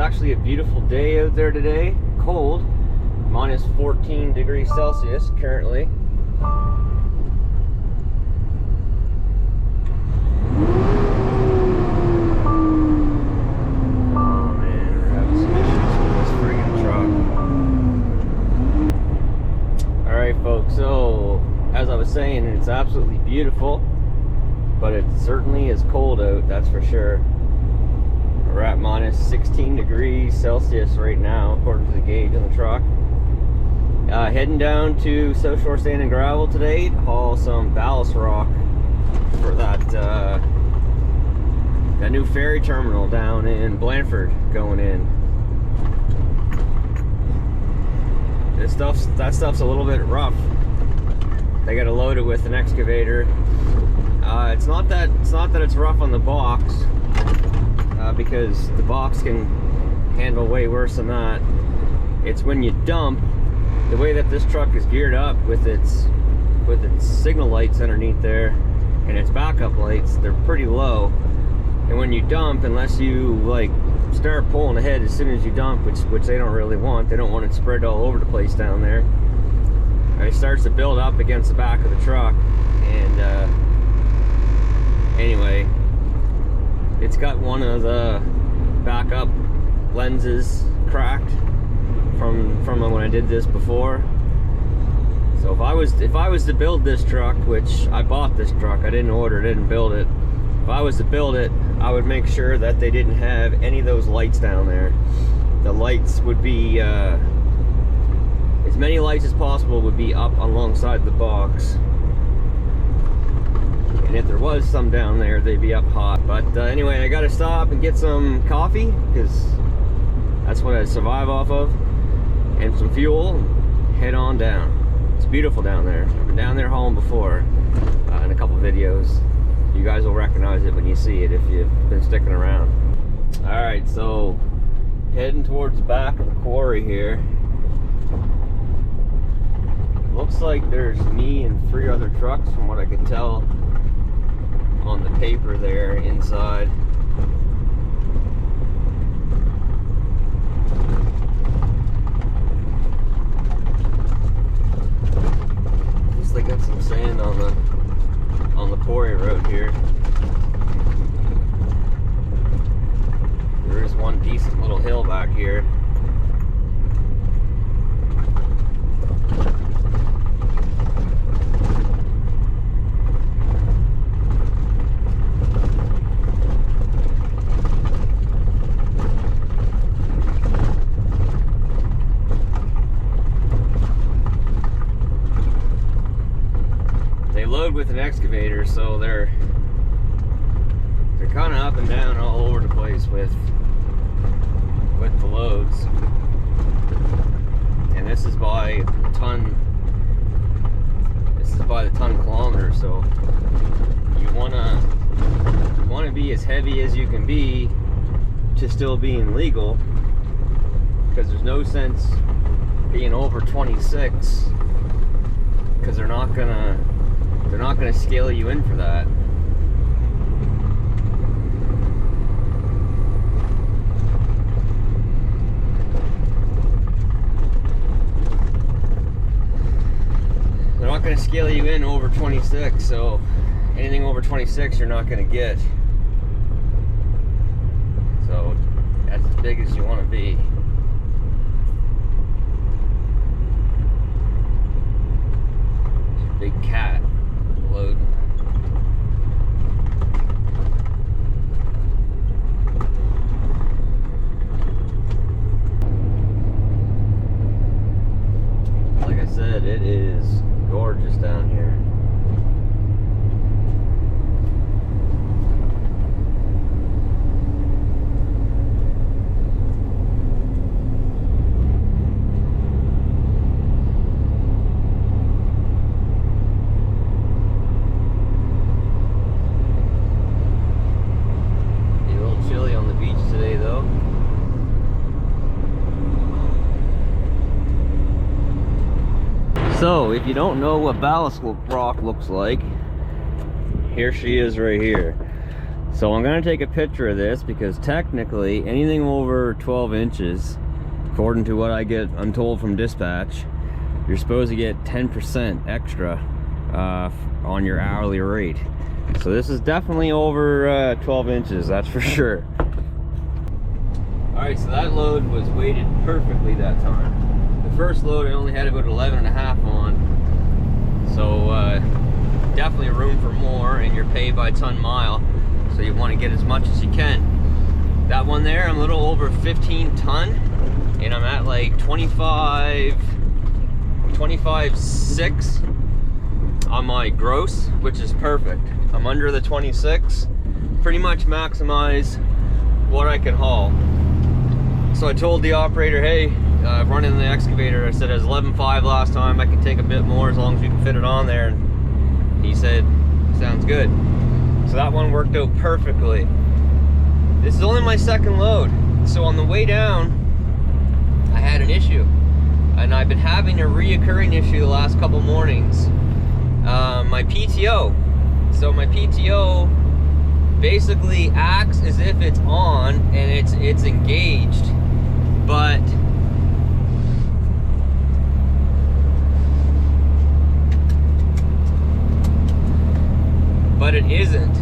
actually a beautiful day out there today. Cold, minus 14 degrees Celsius currently. Oh man, we're having some issues with this friggin' truck. Alright folks, so as I was saying, it's absolutely beautiful, but it certainly is cold out, that's for sure. We're at minus 16 degrees Celsius right now, according to the gauge on the truck. Heading down to South Shore Sand and Gravel today to haul some ballast rock for that new ferry terminal down in Blandford going in. That stuff's a little bit rough. They got to load it with an excavator. It's not that it's rough on the box. Because the box can handle way worse than that. It's when you dump, the way that this truck is geared up with its signal lights underneath there and its backup lights, they're pretty low. And when you dump, unless you like start pulling ahead as soon as you dump, which they don't really want, they don't want it spread all over the place down there. It starts to build up against the back of the truck, and anyway. It's got one of the backup lenses cracked from when I did this before. So if I was to build this truck, which I bought this truck, I didn't order it, didn't build it. If I was to build it, I would make sure that they didn't have any of those lights down there. The lights would be as many lights as possible would be up alongside the box. And if there was some down there, they'd be up hot. But anyway, I gotta stop and get some coffee, because that's what I survive off of, and some fuel, and head on down. It's beautiful down there. I've been down there hauling before in a couple videos. You guys will recognize it when you see it if you've been sticking around. Alright, so heading towards the back of the quarry here. Looks like there's me and 3 other trucks from what I could tell on the paper there inside. At least they got some sand on the quarry road here. There is one decent little hill back here. With an excavator, so they're kind of up and down all over the place with the loads, and this is by the ton kilometer, so you want to be as heavy as you can be to still being legal, because there's no sense being over 26, because they're not gonna scale you in for that. They're not gonna scale you in over 26, so anything over 26 you're not gonna get. So that's as big as you want to be. Big cat. Load. Like I said, it is gorgeous down here. So, if you don't know what ballast rock looks like, here she is right here. So I'm gonna take a picture of this because technically anything over 12 inches, according to what I'm told from dispatch, you're supposed to get 10% extra on your hourly rate. So this is definitely over 12 inches, that's for sure. All right, so that load was weighted perfectly that time. The first load I only had about 11.5 on. So definitely room for more, and you're paid by ton mile. So you want to get as much as you can. That one there, I'm a little over 15 ton, and I'm at like 25.6 on my gross, which is perfect. I'm under the 26, pretty much maximize what I can haul. So I told the operator, hey, running the excavator, I said, it was 11.5 last time, I can take a bit more as long as you can fit it on there. And he said, sounds good. So that one worked out perfectly. This is only my second load. So on the way down, I had an issue. And I've been having a reoccurring issue the last couple mornings. My PTO. So my PTO basically acts as if it's on and it's engaged, but it isn't,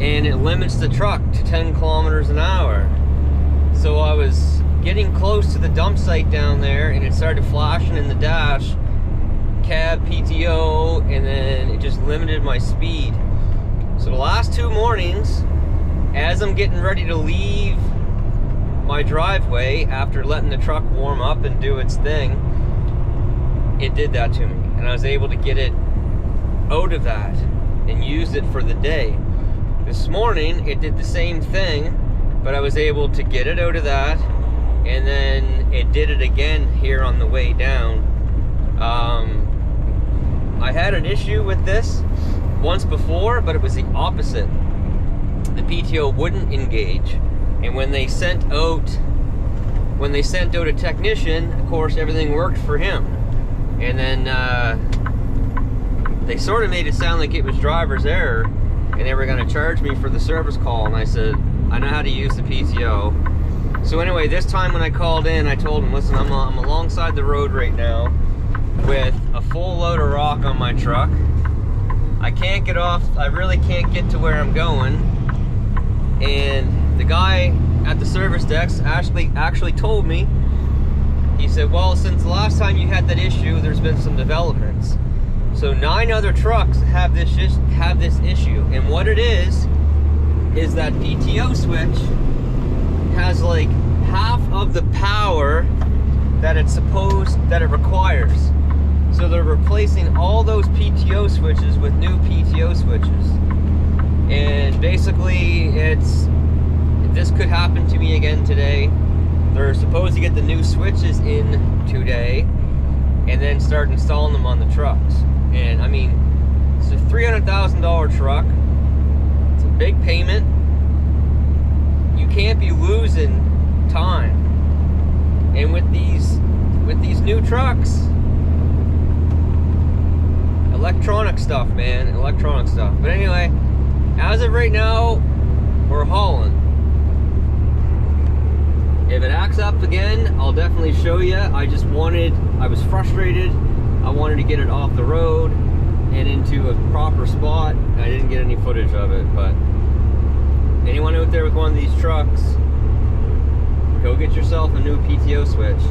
and it limits the truck to 10 kilometers an hour. So I was getting close to the dump site down there, and it started flashing in the dash, cab, PTO, and then it just limited my speed. So the last 2 mornings, as I'm getting ready to leave my driveway after letting the truck warm up and do its thing, it did that to me, and I was able to get it out of that and used it for the day. This morning it did the same thing, but I was able to get it out of that, and then it did it again here on the way down. I had an issue with this once before, but it was the opposite. The PTO wouldn't engage, and when they sent out a technician, of course everything worked for him, and then they sort of made it sound like it was driver's error, and they were going to charge me for the service call, and I said, I know how to use the PTO. So anyway, this time when I called in, I told them, listen, I'm alongside the road right now with a full load of rock on my truck. I can't get off, I really can't get to where I'm going. And the guy at the service desk actually told me, he said, well, since the last time you had that issue, there's been some developments. So 9 other trucks have this issue, and what it is that PTO switch has like half of the power that it requires. So they're replacing all those PTO switches with new PTO switches, and basically this could happen to me again today. They're supposed to get the new switches in today and then start installing them on the trucks. And I mean, it's a $300,000 truck. It's a big payment. You can't be losing time. And with these new trucks, electronic stuff, man, electronic stuff. But anyway, as of right now, we're hauling. If it acts up again, I'll definitely show you. I was frustrated. I wanted to get it off the road and into a proper spot. I didn't get any footage of it, but anyone out there with one of these trucks, go get yourself a new PTO switch.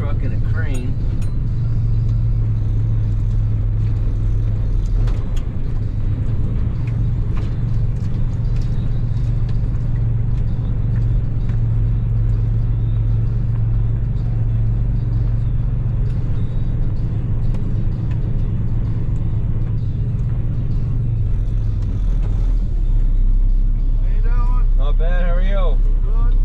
truck and a crane. Not bad, how are you? Good.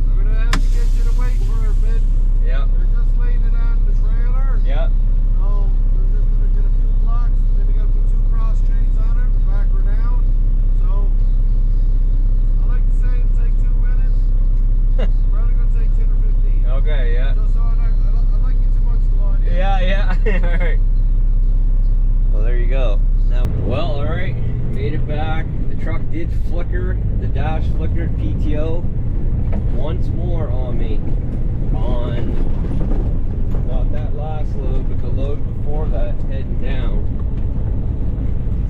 We're gonna have to get you to wait for a bit. Yeah. They're just laying it on the trailer. Yeah. So we're just gonna get a few blocks, then we gotta put 2 cross chains on it, back her down. So I like to say it'll take 2 minutes. Probably gonna take 10 or 15. Okay, yeah. Just so I like you too much to lie. Yeah. Alright. Well, there you go. Now, well, alright. Made it back. The truck did flicker. The dash flickered PTO once more on me. On not that last load, but the load before that, heading down.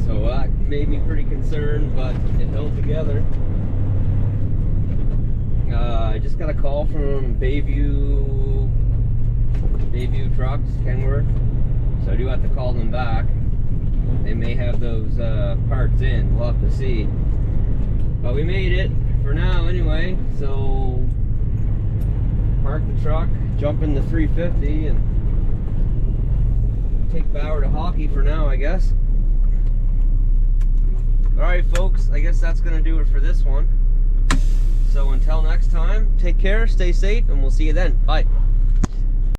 So that made me pretty concerned, but it held together. I just got a call from Bayview Trucks, Kenworth. So I do have to call them back. They may have those parts in. We'll have to see. But we made it for now anyway. So park the truck, jump in the 350, and take Bauer to hockey for now, I guess. Alright folks, I guess that's going to do it for this one. So until next time, take care, stay safe, and we'll see you then. Bye.